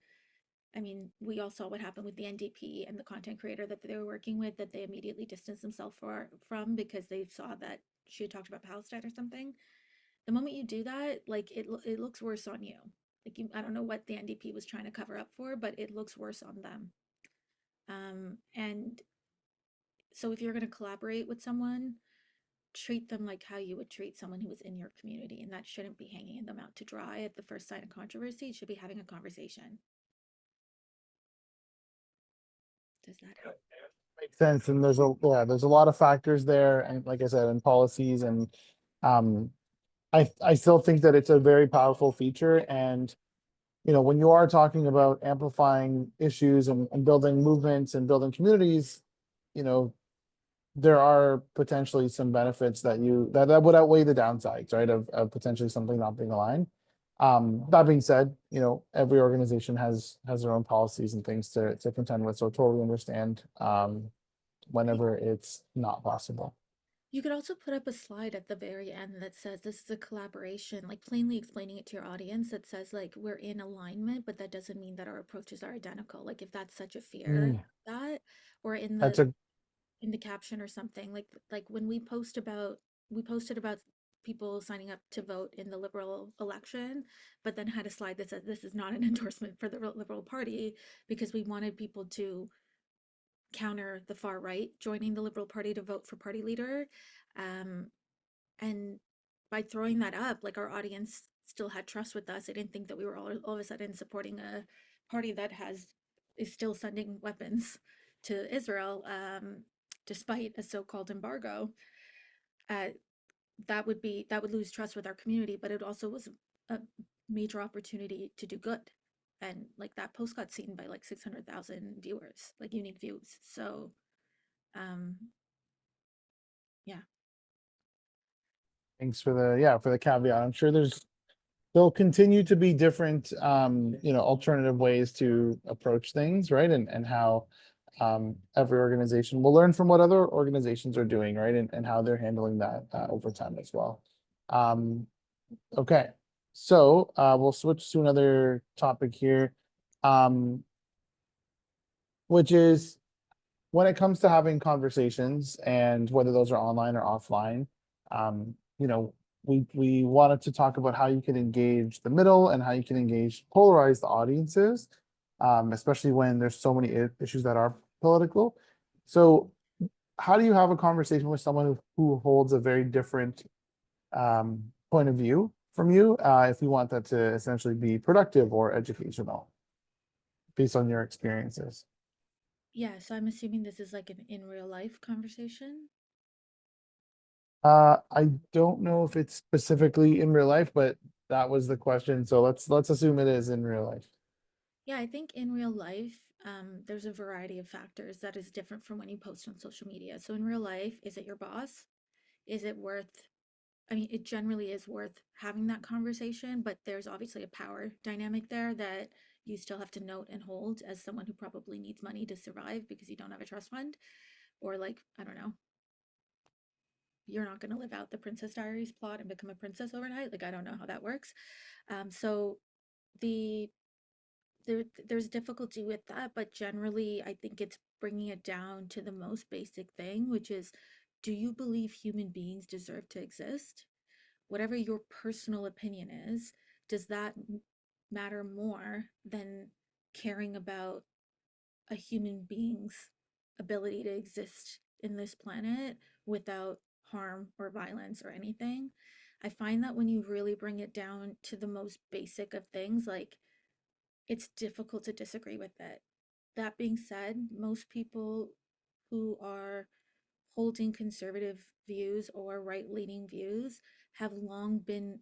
I mean, we all saw what happened with the NDP and the content creator that they were working with that they immediately distanced themselves from because they saw that she had talked about Palestine or something. The moment you do that, like it looks worse on you. Like you, I don't know what the NDP was trying to cover up for, but it looks worse on them. And so if you're going to collaborate with someone, treat them like how you would treat someone who was in your community, and that shouldn't be hanging them out to dry at the first sign of controversy. It should be having a conversation. Does that help? Makes sense. And there's a lot of factors there, and like I said, and policies, and um, I still think that it's a very powerful feature. And when you are talking about amplifying issues and building movements and building communities, you know, there are potentially some benefits that would outweigh the downsides, right? Of potentially something not being aligned. That being said, every organization has their own policies and things to contend with. So totally understand whenever it's not possible. You could also put up a slide at the very end that says this is a collaboration, like plainly explaining it to your audience that says like we're in alignment, but that doesn't mean that our approaches are identical. Like if that's such a fear Mm, that or that's a in the caption or something, like when we posted about people signing up to vote in the liberal election, but then had a slide that said this is not an endorsement for the Liberal Party because we wanted people to counter the far right joining the Liberal Party to vote for party leader. Um, and by throwing that up, like our audience still had trust with us. They didn't think that we were all of a sudden supporting a party that is still sending weapons to Israel, despite a so-called embargo. Uh, that would lose trust with our community, but it also was a major opportunity to do good. And like that post got seen by like 600,000 viewers, like unique views. So um, yeah. Thanks for the caveat. I'm sure there'll continue to be different alternative ways to approach things, right? And how every organization will learn from what other organizations are doing, right? And how they're handling that over time as well. Um, okay. So we'll switch to another topic here, um, which is when it comes to having conversations and whether those are online or offline, um, you know, we wanted to talk about how you can engage the middle and how you can engage polarized audiences, especially when there's so many issues that are political. So, how do you have a conversation with someone who holds a very different point of view from you, if you want that to essentially be productive or educational based on your experiences? Yeah, so I'm assuming this is like an in real life conversation. I don't know if it's specifically in real life, but that was the question. So let's assume it is in real life. Yeah, I think in real life, there's a variety of factors that is different from when you post on social media. So in real life, is it your boss? Is it worth, I mean, it generally is worth having that conversation, but there's obviously a power dynamic there that you still have to note and hold as someone who probably needs money to survive because you don't have a trust fund or like, I don't know. you're not going to live out the Princess Diaries plot and become a princess overnight. Like, I don't know how that works. So the there's difficulty with that, but generally, I think it's bringing it down to the most basic thing, which is, do you believe human beings deserve to exist? Whatever your personal opinion is, does that matter more than caring about a human being's ability to exist in this planet without harm or violence or anything? I find that when you really bring it down to the most basic of things, like, it's difficult to disagree with it. That being said, most people who are holding conservative views or right-leaning views have long been,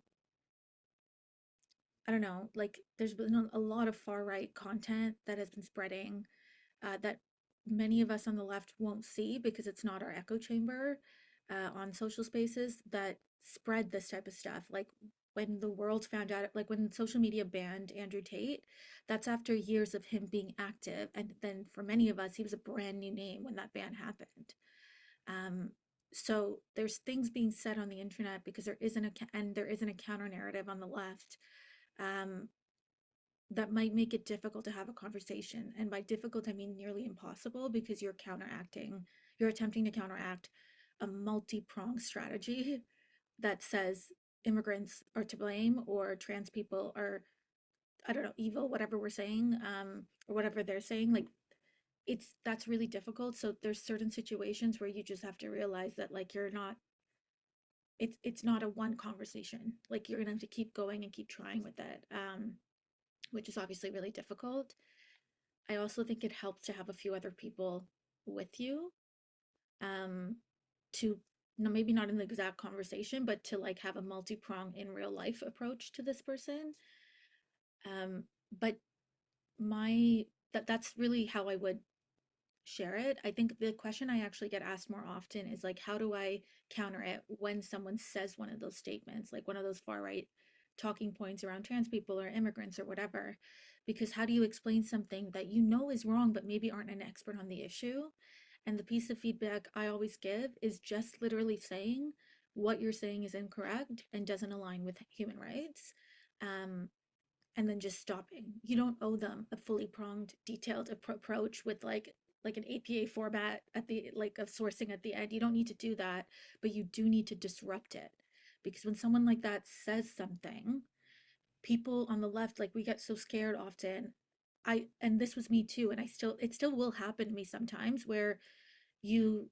I don't know, like, there's been a lot of far right content that has been spreading, that many of us on the left won't see because it's not our echo chamber, on social spaces that spread this type of stuff. Like, when the world found out, like when social media banned Andrew Tate, that's after years of him being active. And then for many of us, he was a brand new name when that ban happened. Um, so there's things being said on the internet because there isn't a counter narrative on the left. Um, that might make it difficult to have a conversation. And by difficult, I mean nearly impossible, because you're attempting to counteract a multi-pronged strategy that says immigrants are to blame, or trans people are, I don't know, evil, whatever we're saying, or whatever they're saying. Like, that's really difficult. So there's certain situations where you just have to realize that, like, you're not, it's not a one conversation. Like, you're gonna have to keep going and keep trying with it, which is obviously really difficult. I also think it helps to have a few other people with you, um, to, no, maybe not in the exact conversation, but to like have a multi-prong in real life approach to this person. But that's really how I would share it. I think the question I actually get asked more often is like, how do I counter it when someone says one of those statements, like one of those far right talking points around trans people or immigrants or whatever? Because how do you explain something that you know is wrong, but maybe aren't an expert on the issue? And the piece of feedback I always give is just literally saying what you're saying is incorrect and doesn't align with human rights. Um, and then just stopping. You don't owe them a fully pronged, detailed approach with like an APA format at the, like, of sourcing at the end. You don't need to do that, but you do need to disrupt it. Because when someone like that says something, people on the left, like, we get so scared often. And this was me too, and it still will happen to me sometimes, where you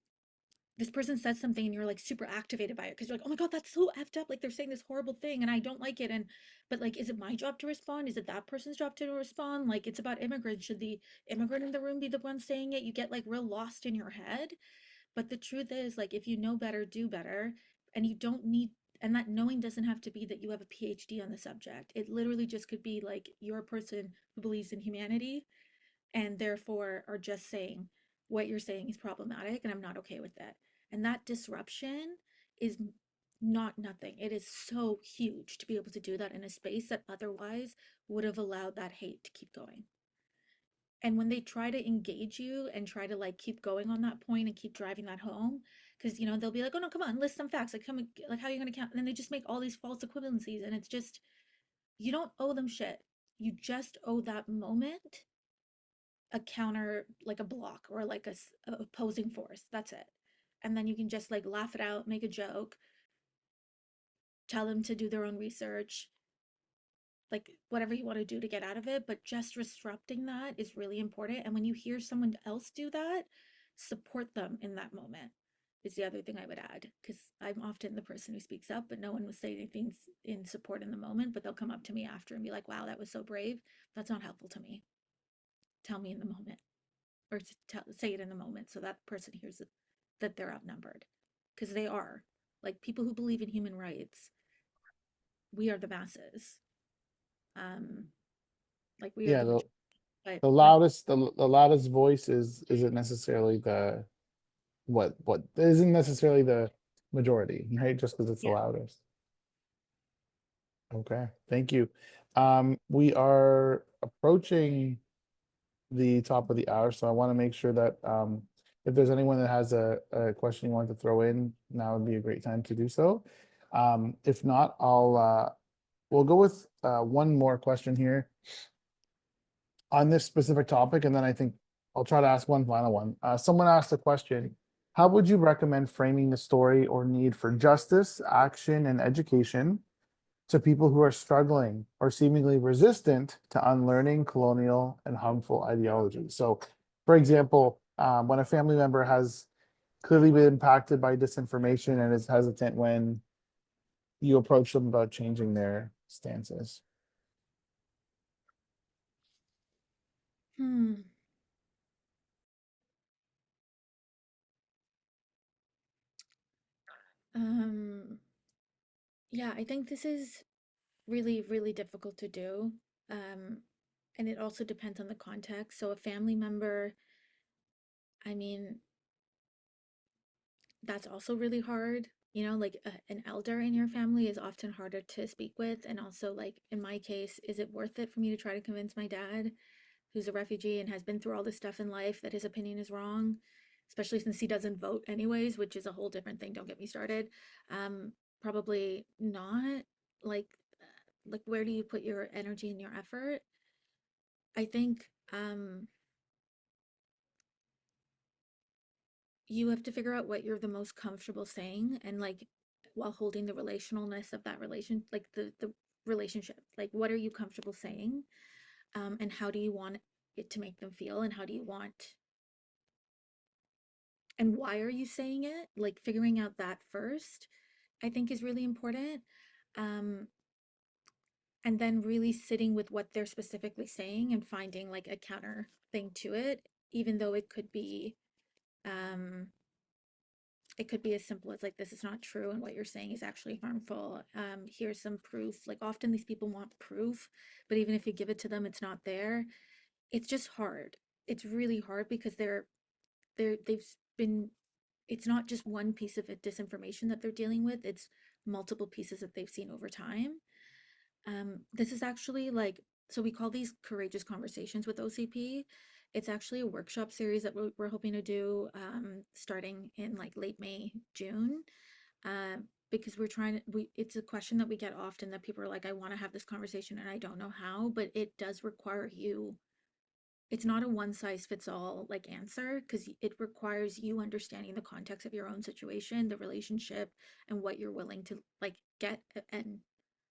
this person says something and you're like super activated by it because you're like, oh my God, that's so effed up. Like, they're saying this horrible thing and I don't like it. And, but like, is it my job to respond? Is it that person's job to respond? Like, it's about immigrants. Should the immigrant in the room be the one saying it? You get like real lost in your head. But the truth is, like, if you know better, do better. And you don't need, and that knowing doesn't have to be that you have a PhD on the subject. It literally just could be like, you're a person who believes in humanity and therefore are just saying what you're saying is problematic and I'm not okay with that. And that disruption is not nothing. It is so huge to be able to do that in a space that otherwise would have allowed that hate to keep going. And when they try to engage you and try to like keep going on that point and keep driving that home, because they'll be like, oh no, come on, list some facts. Like, come, like, how are you gonna count? And then they just make all these false equivalencies, and it's just, you don't owe them shit. You just owe that moment a counter, like a block or like a opposing force. That's it. And then you can just like laugh it out, make a joke, tell them to do their own research, like whatever you want to do to get out of it. But just disrupting that is really important. And when you hear someone else do that, support them in that moment is the other thing I would add, because I'm often the person who speaks up, but no one will say anything in support in the moment, but they'll come up to me after and be like, wow, that was so brave. That's not helpful to me. Tell me in the moment, or to say it in the moment so that person hears it, that they're outnumbered, because they are. Like, people who believe in human rights, we are the masses. um like, we are Yeah, the majority. But the when, loudest the loudest voice isn't necessarily what isn't necessarily the majority, right? Just because it's the yeah, loudest. Okay, thank you. We are approaching the top of the hour, so I want to make sure that if there's anyone that has a question you want to throw in, now would be a great time to do so. If not, we'll go with one more question here on this specific topic, and then I think I'll try to ask one final one. Someone asked a question: how would you recommend framing the story or need for justice, action, and education to people who are struggling or seemingly resistant to unlearning colonial and harmful ideologies? So, for example, when a family member has clearly been impacted by disinformation and is hesitant when you approach them about changing their stances. Hmm. Um, yeah, I think this is really, really difficult to do. Um, and it also depends on the context. So a family member, I mean, that's also really hard. You know, like an elder in your family is often harder to speak with. And also, like in my case, is it worth it for me to try to convince my dad, who's a refugee and has been through all this stuff in life, that his opinion is wrong? Especially since he doesn't vote anyways, which is a whole different thing. Don't get me started. Probably not. Like, where do you put your energy and your effort? I think you have to figure out what you're the most comfortable saying, and like while holding the relationalness of that like the relationship. Like what are you comfortable saying? And how do you want it to make them feel, and how do you want, and why are you saying it? Like figuring out that first, I think is really important. Um, and then really sitting with what they're specifically saying and finding like a counter thing to it, even though um it could be as simple as like, this is not true and what you're saying is actually harmful. Here's some proof. Like often these people want proof, but even if you give it to them, it's not there. It's just hard. It's really hard because they've been, it's not just one piece of disinformation that they're dealing with, it's multiple pieces that they've seen over time. This is actually like, so we call these courageous conversations with OCP. It's actually a workshop series that we're hoping to do starting in like late May, June. Because we're trying to, it's a question that we get often, that people are like, I want to have this conversation and I don't know how, but it does require you. It's not a one size fits all like answer, because it requires you understanding the context of your own situation, the relationship, and what you're willing to like get and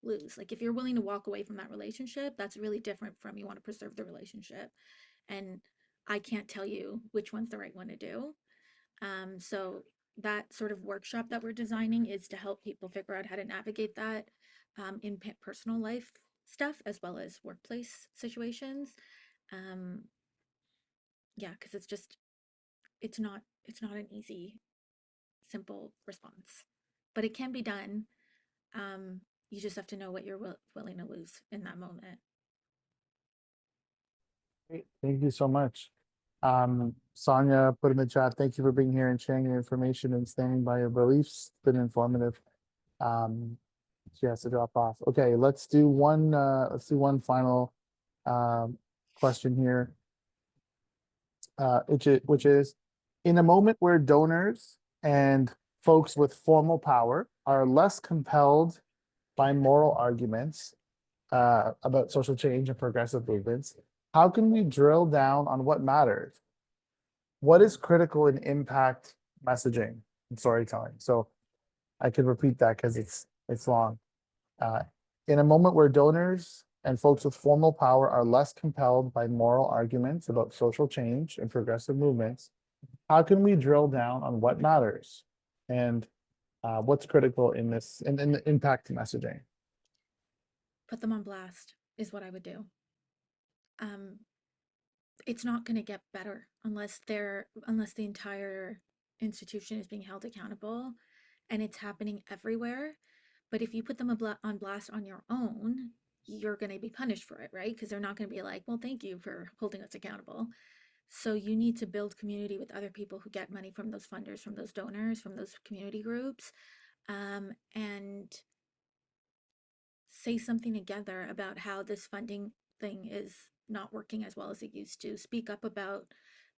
lose. Like if you're willing to walk away from that relationship, that's really different from you want to preserve the relationship. And I can't tell you which one's the right one to do. So that sort of workshop that we're designing is to help people figure out how to navigate that in personal life stuff as well as workplace situations. Um, yeah, because it's not an easy, simple response, but it can be done. You just have to know what you're willing to lose in that moment. Great. Thank you so much. Sonia put in the chat, thank you for being here and sharing your information and standing by your beliefs. It's been informative. Um, she has to drop off. Okay, let's do one final um, question here, which is in a moment where donors and folks with formal power are less compelled by moral arguments about social change and progressive movements, how can we drill down on what matters? What is critical in impact messaging and storytelling? So I could repeat that because it's long. Uh, in a moment where donors and folks with formal power are less compelled by moral arguments about social change and progressive movements, how can we drill down on what matters and what's critical in this in the impact messaging? Put them on blast is what I would do. Um, it's not going to get better unless the entire institution is being held accountable, and it's happening everywhere. But if you put them on blast on your own, you're going to be punished for it, right? Because they're not going to be like, well, thank you for holding us accountable. So you need to build community with other people who get money from those funders, from those donors, from those community groups, and say something together about how this funding thing is not working as well as it used to. Speak up about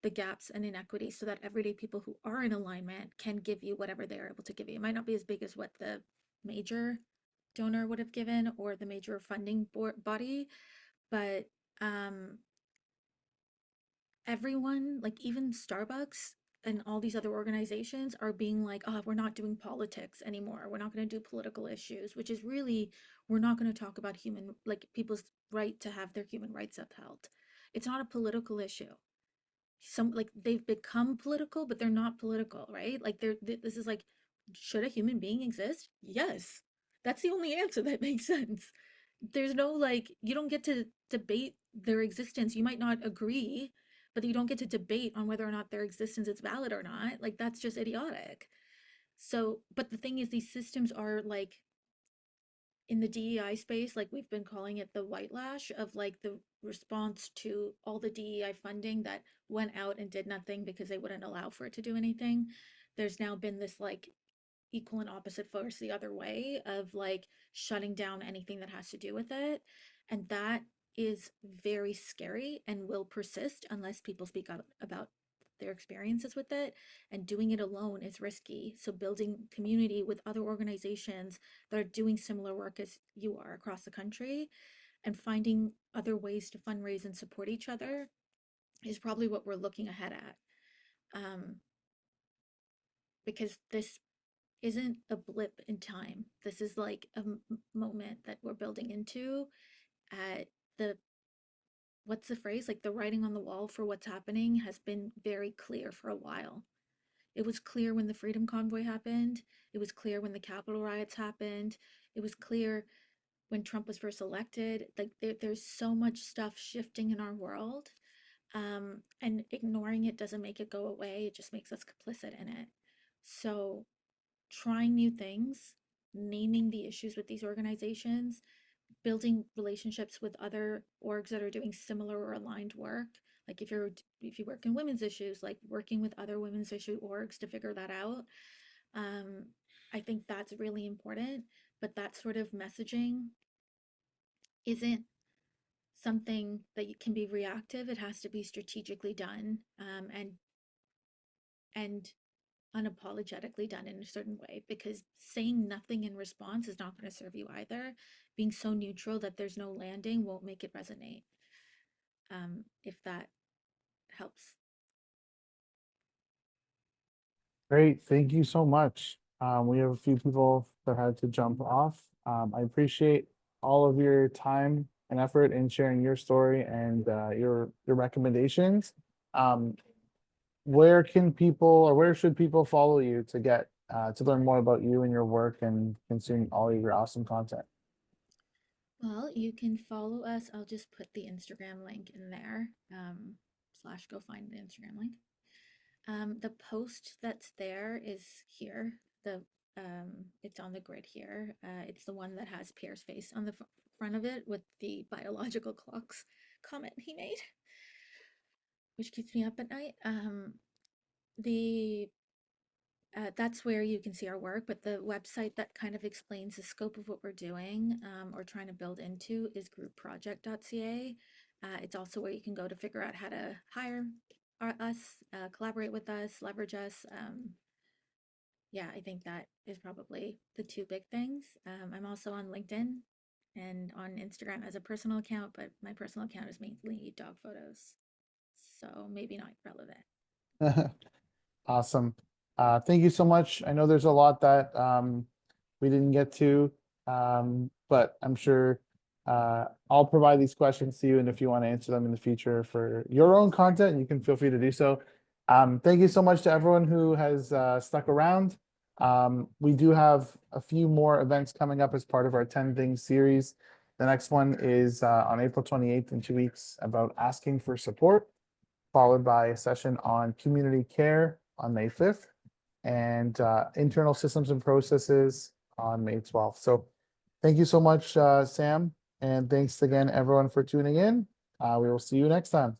the gaps and inequities so that everyday people who are in alignment can give you whatever they're able to give you. It might not be as big as what the major donor would have given or the major funding body, but everyone, like even Starbucks and all these other organizations, are being like, oh, we're not doing politics anymore. We're not going to do political issues, which is really, we're not going to talk about like people's right to have their human rights upheld. It's not a political issue. Some like they've become political, but they're not political, right? Like this is like, should a human being exist? Yes. That's the only answer that makes sense. There's no like, you don't get to debate their existence. You might not agree, but you don't get to debate on whether or not their existence is valid or not. Like that's just idiotic. So, but the thing is, these systems are like in the DEI space, like we've been calling it the white lash of like the response to all the DEI funding that went out and did nothing because they wouldn't allow for it to do anything. There's now been this like equal and opposite force the other way of like shutting down anything that has to do with it. And that is very scary and will persist unless people speak out about their experiences with it. And doing it alone is risky. So building community with other organizations that are doing similar work as you are across the country and finding other ways to fundraise and support each other is probably what we're looking ahead at. Because this isn't a blip in time. This is like a moment that we're building into. The what's the phrase? Like the writing on the wall for what's happening has been very clear for a while. It was clear when the Freedom Convoy happened. It was clear when the Capitol riots happened. It was clear when Trump was first elected. Like there's so much stuff shifting in our world, and ignoring it doesn't make it go away. It just makes us complicit in it. So trying new things, naming the issues with these organizations, building relationships with other orgs that are doing similar or aligned work. Like if you work in women's issues, like working with other women's issue orgs to figure that out. Um, I think that's really important. But that sort of messaging isn't something that can be reactive. It has to be strategically done, and unapologetically done in a certain way, because saying nothing in response is not going to serve you either. Being so neutral that there's no landing won't make it resonate. If that helps. Great, thank you so much. We have a few people that had to jump off. I appreciate all of your time and effort in sharing your story and your recommendations. Um, where can people or where should people follow you to get to learn more about you and your work and consume all of your awesome content? Well, you can follow us. I'll just put the Instagram link in there. Slash go find the Instagram link. The post that's there is here. It's on the grid here. It's the one that has Pierre's face on the front of it with the biological clocks comment he made, which keeps me up at night. The That's where you can see our work, but the website that kind of explains the scope of what we're doing, or trying to build into, is groupproject.ca. It's also where you can go to figure out how to hire us, collaborate with us, leverage us. Yeah, I think that is probably the two big things. I'm also on LinkedIn and on Instagram as a personal account, but my personal account is mainly dog photos, so maybe not relevant. Awesome. Thank you so much. I know there's a lot that we didn't get to, but I'm sure I'll provide these questions to you, and if you want to answer them in the future for your own content, you can feel free to do so. Thank you so much to everyone who has stuck around. We do have a few more events coming up as part of our 10 Things series. The next one is on April 28th in 2 weeks about asking for support, followed by a session on community care on May 5th and internal systems and processes on May 12th. So thank you so much, Sam. And thanks again, everyone, for tuning in. We will see you next time.